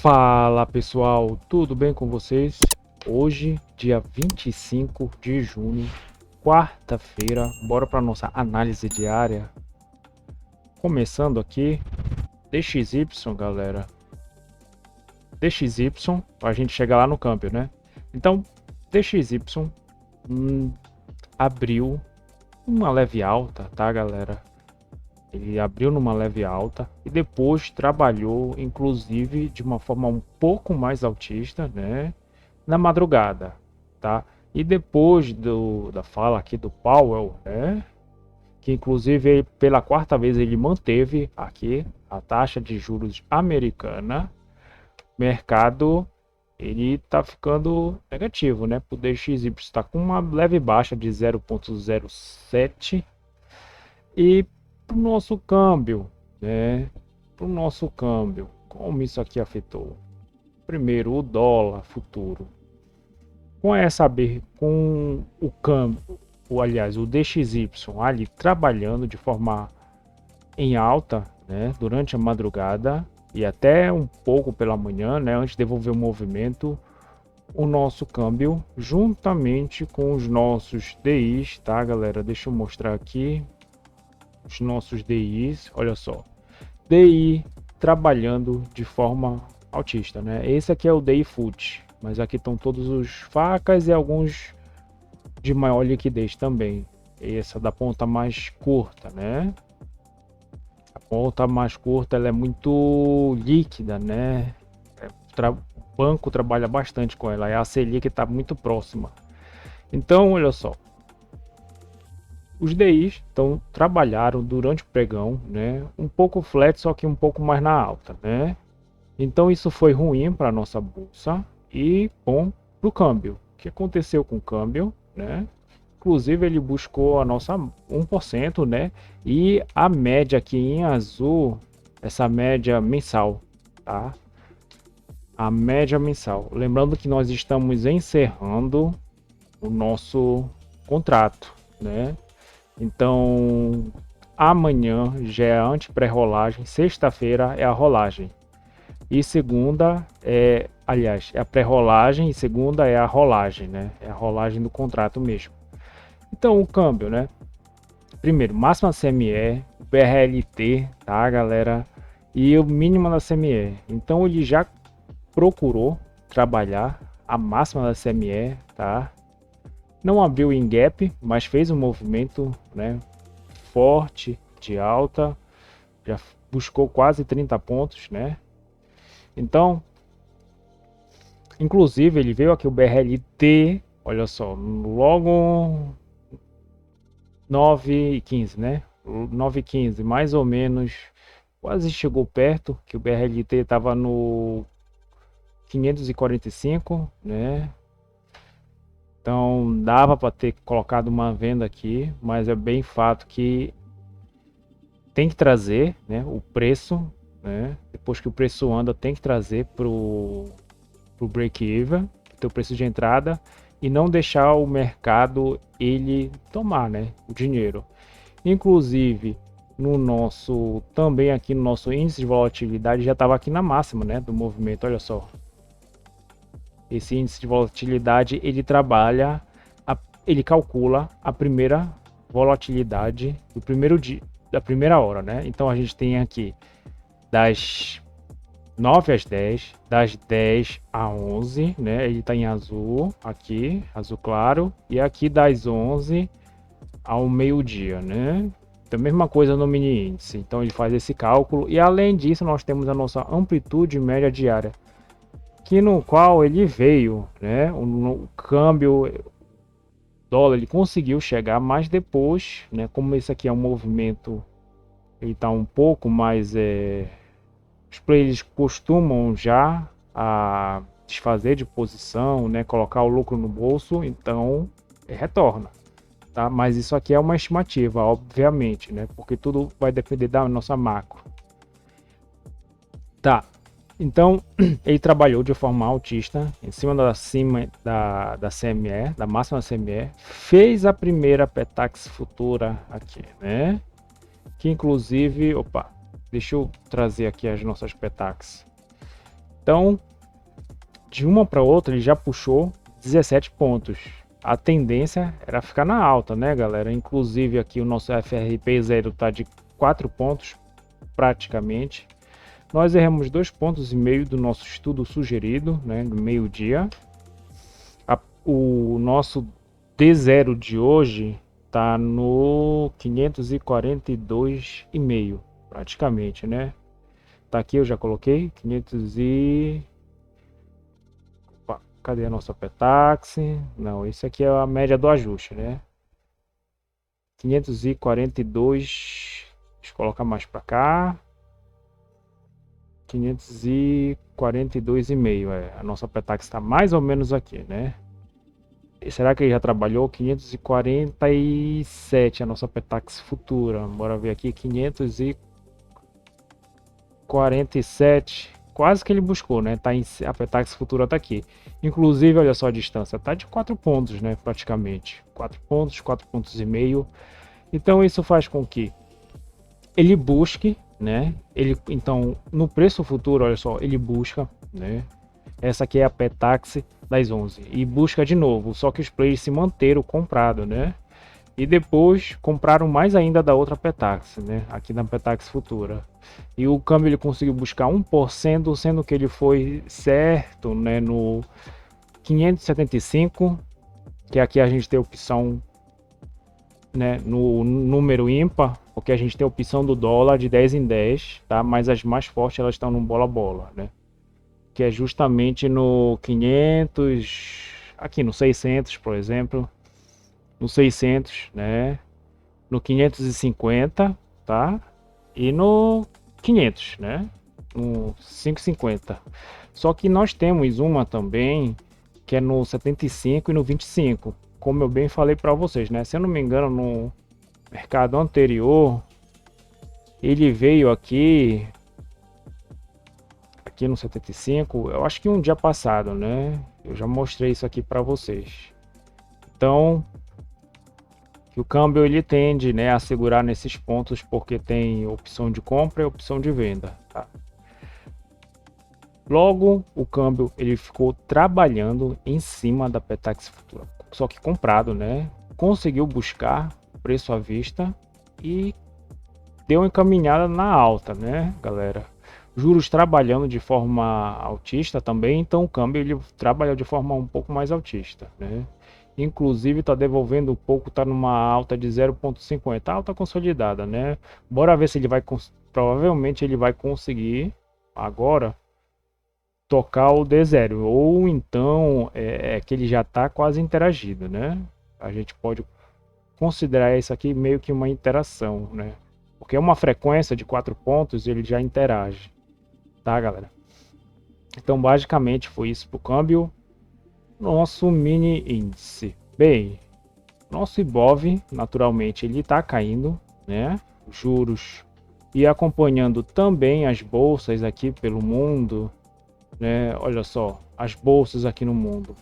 Fala pessoal, tudo bem com vocês? Hoje, dia 25 de junho, quarta-feira, bora para nossa análise diária. Começando aqui, DXY, galera. DXY, a gente chega lá no câmbio, né? Então, DXY abriu uma leve alta, tá, galera? Ele abriu numa leve alta e depois trabalhou, inclusive, de uma forma um pouco mais altista, né? Na madrugada, tá? E depois da fala aqui do Powell, né? Que inclusive pela quarta vez ele manteve aqui a taxa de juros americana, mercado ele tá ficando negativo, né? O DXY está com uma leve baixa de 0,07 e para o nosso câmbio, né? Para o nosso câmbio, como isso aqui afetou? Primeiro, o dólar futuro. Com o câmbio, aliás, o DXY ali trabalhando de forma em alta, né? Durante a madrugada e até um pouco pela manhã, né? Antes de devolver o movimento, o nosso câmbio, juntamente com os nossos DIs, tá, galera? Deixa eu mostrar aqui os nossos DIs, olha só, DI trabalhando de forma altista, né? Esse aqui é o DI Foot, mas aqui estão todos os facas e alguns de maior liquidez também. Essa da ponta mais curta, né? A ponta mais curta ela é muito líquida, né? O banco trabalha bastante com ela, é a Selic que está muito próxima. Então, olha só, os DIs trabalharam durante o pregão, né? Um pouco flat, só que um pouco mais na alta, né? Então isso foi ruim para a nossa bolsa e bom para o câmbio. O que aconteceu com o câmbio, né? Inclusive ele buscou a nossa 1%, né? E a média aqui em azul, essa média mensal, tá? A média mensal. Lembrando que nós estamos encerrando o nosso contrato, né? Então, amanhã já é a anti-pré-rolagem, sexta-feira é a rolagem. E segunda é, aliás, é a pré-rolagem e segunda é a rolagem, né? É a rolagem do contrato mesmo. Então, o câmbio, né? Primeiro, máxima CME, BRLT, tá, galera? E o mínimo da CME. Então, ele já procurou trabalhar a máxima da CME, tá? Não abriu em gap, mas fez um movimento, né, forte de alta, já buscou quase 30 pontos, né? Então, inclusive ele veio aqui o BRLT, olha só, logo 9,15, né? 9,15, mais ou menos, quase chegou perto, que o BRLT estava no 545, né? Então dava para ter colocado uma venda aqui, mas é bem fato que tem que trazer, né, o preço, né? Depois que o preço anda, tem que trazer pro break-even, o preço de entrada, e não deixar o mercado ele tomar, né, o dinheiro. Inclusive no nosso também aqui no nosso índice de volatilidade já estava aqui na máxima, né, do movimento. Olha só, esse índice de volatilidade ele trabalha, ele calcula a primeira volatilidade do primeiro dia, da primeira hora, né? Então a gente tem aqui das 9 às 10, das 10 a 11, né? Ele tá em azul aqui, azul claro, e aqui das 11 ao meio-dia, né? Então, mesma coisa no mini índice. Então ele faz esse cálculo e além disso nós temos a nossa amplitude média diária, que no qual ele veio, né? O câmbio dólar ele conseguiu chegar, mas depois, né? Como esse aqui é um movimento, ele tá um pouco mais os players costumam já a desfazer de posição, né? Colocar o lucro no bolso, então retorna, tá? Mas isso aqui é uma estimativa, obviamente, né? Porque tudo vai depender da nossa macro. Tá. Então, ele trabalhou de forma altista, em cima da CME, da máxima da CME, fez a primeira Petax futura aqui, né? Que inclusive, opa, deixa eu trazer aqui as nossas Petax. Então, de uma para outra, ele já puxou 17 pontos. A tendência era ficar na alta, né, galera? Inclusive aqui o nosso FRP0 tá de 4 pontos praticamente. Nós erramos 2,5 pontos do nosso estudo sugerido, né, no meio-dia. O nosso D0 de hoje tá no 542,5 praticamente, né? Tá aqui, eu já coloquei 500 e... Opa, cadê a nossa Petax? Não, esse aqui é a média do ajuste, né? 542, deixa eu colocar mais para cá. 542,5, a nossa Petax está mais ou menos aqui, né? E será que ele já trabalhou? 547, a nossa Petax futura. Bora ver aqui, 547. Quase que ele buscou, né? Tá a Petax futura tá aqui. Inclusive, olha só a distância, tá de 4 pontos, né? Praticamente. 4 pontos, 4 pontos e meio. Então isso faz com que ele busque, né? Então, no preço futuro, olha só, ele busca, né? Essa aqui é a Petax das 11 e busca de novo, só que os players se manteram comprado, né? E depois compraram mais ainda da outra Petax, né? Aqui na Petax futura. E o câmbio ele conseguiu buscar 1%, sendo que ele foi certo, né, no 575, que aqui a gente tem a opção, né, no número ímpar, porque a gente tem a opção do dólar de 10 em 10, tá? Mas as mais fortes elas estão no bola bola, né? Que é justamente no 500, aqui no 600, por exemplo, no 600, né? No 550, tá? E no 500, né? No 550. Só que nós temos uma também que é no 75 e no 25, como eu bem falei para vocês, né? Se eu não me engano, no mercado anterior, ele veio aqui no 75, eu acho que um dia passado, né? Eu já mostrei isso aqui para vocês. Então, que o câmbio ele tende, né, a segurar nesses pontos porque tem opção de compra e opção de venda, tá? Logo, o câmbio ele ficou trabalhando em cima da Petax futura, só que comprado, né? Conseguiu buscar preço à vista e deu uma encaminhada na alta, né, galera? Juros trabalhando de forma altista também, então o câmbio ele trabalha de forma um pouco mais altista, né? Inclusive está devolvendo um pouco, está numa alta de 0,50, alta consolidada, né? Bora ver se ele vai, provavelmente ele vai conseguir agora tocar o D0, ou então é que ele já está quase interagido, né? A gente pode considerar isso aqui meio que uma interação, né? Porque é uma frequência de 4 pontos, ele já interage, tá, galera? Então, basicamente foi isso para o câmbio. Nosso mini índice. Bem, nosso Ibov, naturalmente, ele está caindo, né? Juros e acompanhando também as bolsas aqui pelo mundo, né? Olha só, as bolsas aqui no mundo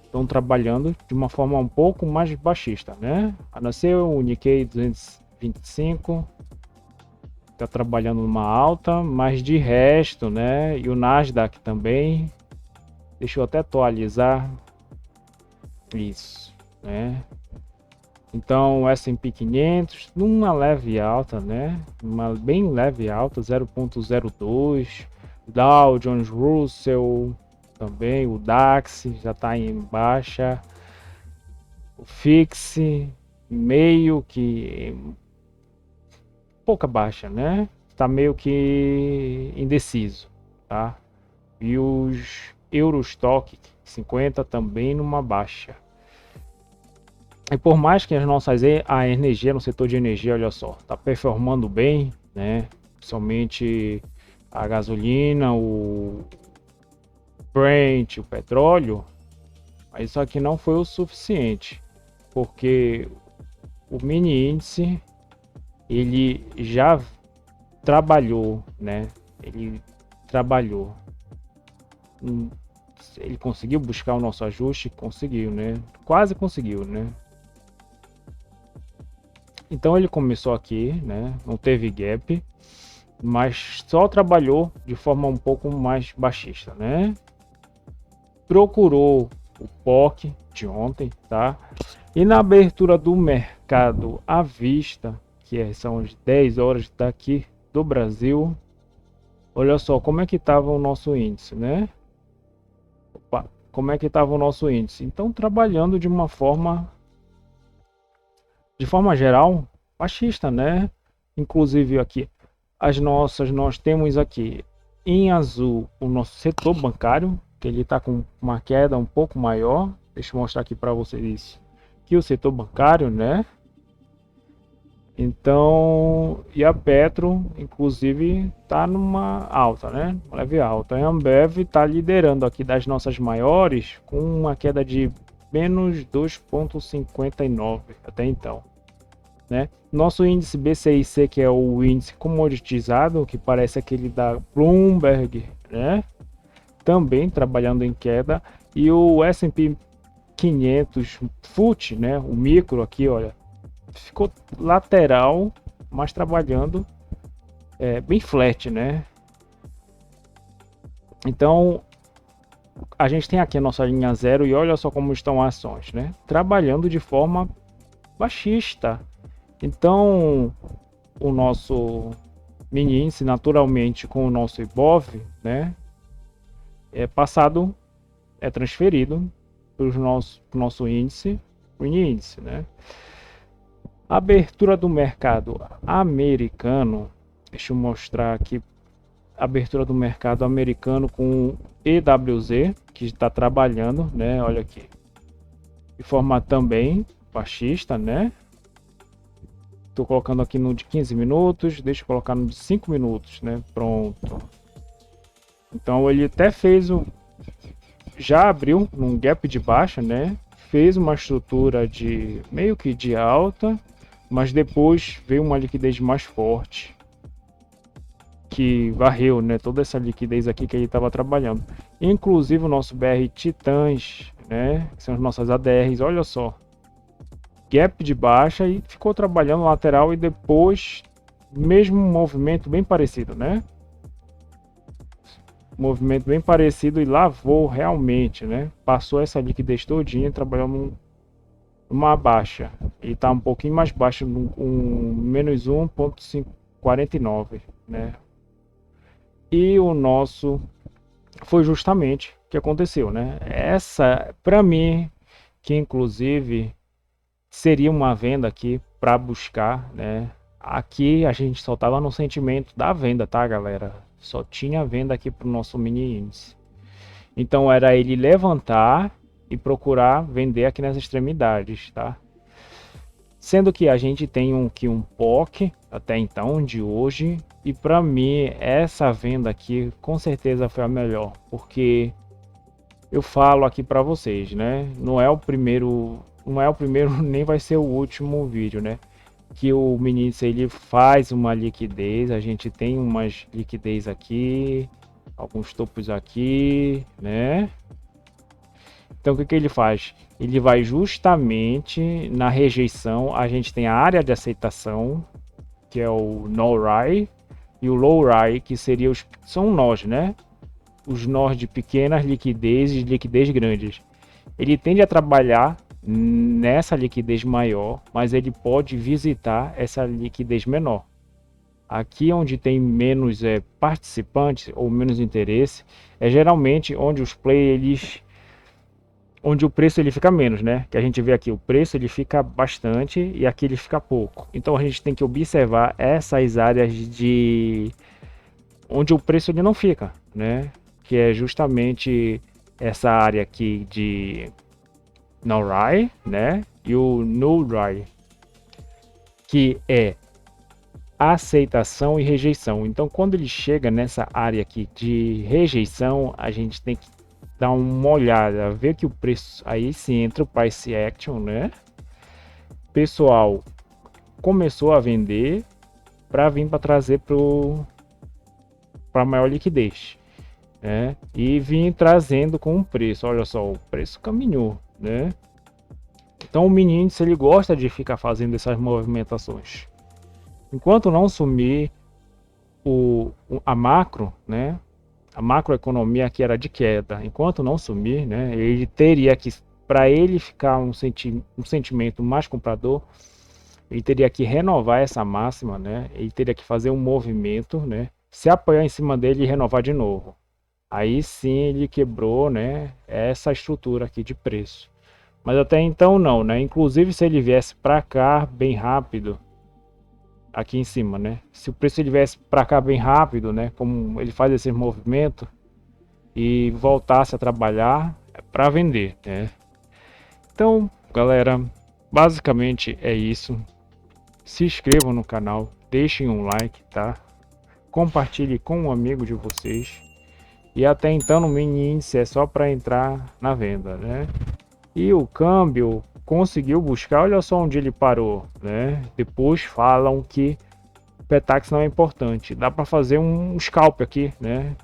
estão trabalhando de uma forma um pouco mais baixista, né? A não ser o Nikkei 225 está trabalhando numa alta, mas de resto, né? E o Nasdaq também. Deixa eu até atualizar isso, né? Então, o S&P 500 numa leve alta, né? Uma bem leve alta, 0,02. Dow Jones Russell também, o DAX já está em baixa. O FIX meio que pouca baixa, né? Está meio que indeciso, tá? E os Eurostock 50 também numa baixa. E por mais que as nossas a energia no setor de energia, olha só, tá performando bem, né? Principalmente a gasolina, o Brent, o petróleo, mas isso aqui não foi o suficiente, porque o mini índice ele já trabalhou, né? Ele trabalhou. Ele conseguiu buscar o nosso ajuste, conseguiu, né? Quase conseguiu, né? Então ele começou aqui, né? Não teve gap. mas só trabalhou de forma um pouco mais baixista, né? Procurou o POC de ontem, tá? E na abertura do mercado à vista, são as 10 horas daqui do Brasil, olha só como é que estava o nosso índice, né? Opa, como é que estava o nosso índice? Então, trabalhando de forma geral, baixista, né? Inclusive aqui, nós temos aqui em azul o nosso setor bancário, que ele está com uma queda um pouco maior. Deixa eu mostrar aqui para vocês que o setor bancário, né? Então, e a Petro, inclusive, está numa alta, né? Uma leve alta. A Ambev está liderando aqui das nossas maiores com uma queda de menos 2,59 até então, né? Nosso índice BCIC, que é o índice comoditizado, que parece aquele da Bloomberg, né? Também trabalhando em queda. E o S&P 500 FTSE, né? O micro aqui, olha, ficou lateral, mas trabalhando bem flat, né? Então, a gente tem aqui a nossa linha zero e olha só como estão as ações, né? Trabalhando de forma baixista. Então, o nosso mini índice, naturalmente, com o nosso IBOV, né? É transferido para o nosso índice, o mini índice, né? Abertura do mercado americano, deixa eu mostrar aqui, abertura do mercado americano com EWZ, que está trabalhando, né? Olha aqui, de forma também baixista, né? Estou colocando aqui no de 15 minutos, deixa eu colocar no de 5 minutos, né? Pronto. Então ele até já abriu num gap de baixa, né? Fez uma estrutura de meio que de alta, mas depois veio uma liquidez mais forte que varreu, né, toda essa liquidez aqui que ele estava trabalhando. Inclusive o nosso BR Titãs, né, que são as nossas ADRs, olha só, gap de baixa e ficou trabalhando lateral e depois mesmo movimento bem parecido, né? Movimento bem parecido e lavou realmente, né? Passou essa liquidez todinha trabalhando uma baixa e tá um pouquinho mais baixo, um menos 1,49, né? E o nosso foi justamente o que aconteceu, né? Essa, para mim, que inclusive seria uma venda aqui para buscar, né? Aqui a gente só tava no sentimento da venda, tá, galera? Só tinha venda aqui pro nosso mini índice. Então era ele levantar e procurar vender aqui nas extremidades, tá? Sendo que a gente tem um POC até então de hoje e para mim essa venda aqui com certeza foi a melhor, porque eu falo aqui para vocês, né? Não é o primeiro nem vai ser o último vídeo, né? Que o ministro ele faz uma liquidez, a gente tem umas liquidez aqui, alguns topos aqui, né? Então o que ele faz? Ele vai justamente na rejeição, a gente tem a área de aceitação, que é o no-rise, e o low-rise, que são nós, né? Os nós de pequenas liquidez e liquidez grandes. Ele tende a trabalhar nessa liquidez maior, mas ele pode visitar essa liquidez menor. Aqui onde tem menos participantes ou menos interesse, é geralmente onde os players onde o preço ele fica menos, né? Que a gente vê aqui, o preço ele fica bastante e aqui ele fica pouco. Então a gente tem que observar essas áreas de onde o preço ele não fica, né? Que é justamente essa área aqui de no-rise, né? E o no-rise, que é aceitação e rejeição. Então quando ele chega nessa área aqui de rejeição, a gente tem que dar uma olhada, ver que o preço, aí se entra o price action, né? Pessoal começou a vender para vir para trazer para maior liquidez, né? E vim trazendo com o preço, olha só, o preço caminhou, né? Então o mini índice ele gosta de ficar fazendo essas movimentações. Enquanto não sumir a macro, né? A macroeconomia aqui era de queda. Enquanto não sumir, né? Ele teria que, para ele ficar um sentimento mais comprador, ele teria que renovar essa máxima, né? Ele teria que fazer um movimento, né? Se apoiar em cima dele e renovar de novo. Aí sim ele quebrou, né? Essa estrutura aqui de preço. Mas até então não, né? Inclusive se ele viesse para cá bem rápido, aqui em cima, né? Se o preço ele viesse para cá bem rápido, né? Como ele faz esse movimento e voltasse a trabalhar para vender, né? Então, galera, basicamente é isso. Se inscrevam no canal, deixem um like, tá? Compartilhe com um amigo de vocês. E até então no mini índice é só para entrar na venda, né? E o câmbio conseguiu buscar, olha só onde ele parou, né? Depois falam que Petax não é importante. Dá para fazer um scalp aqui, né?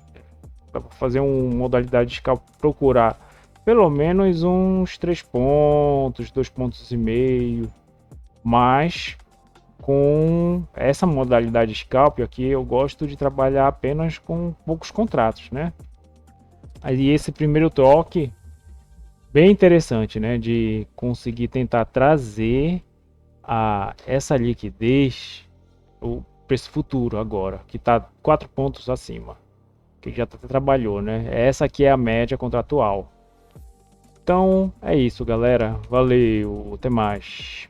Dá para fazer uma modalidade de scalp, procurar pelo menos uns 3 pontos, 2 pontos e meio, mas com essa modalidade scalp aqui eu gosto de trabalhar apenas com poucos contratos, né? Aí esse primeiro toque bem interessante, né, de conseguir tentar trazer essa liquidez, o preço futuro agora, que está 4 pontos acima, que já trabalhou, né? Essa aqui é a média contratual. Então é isso, galera. Valeu, até mais.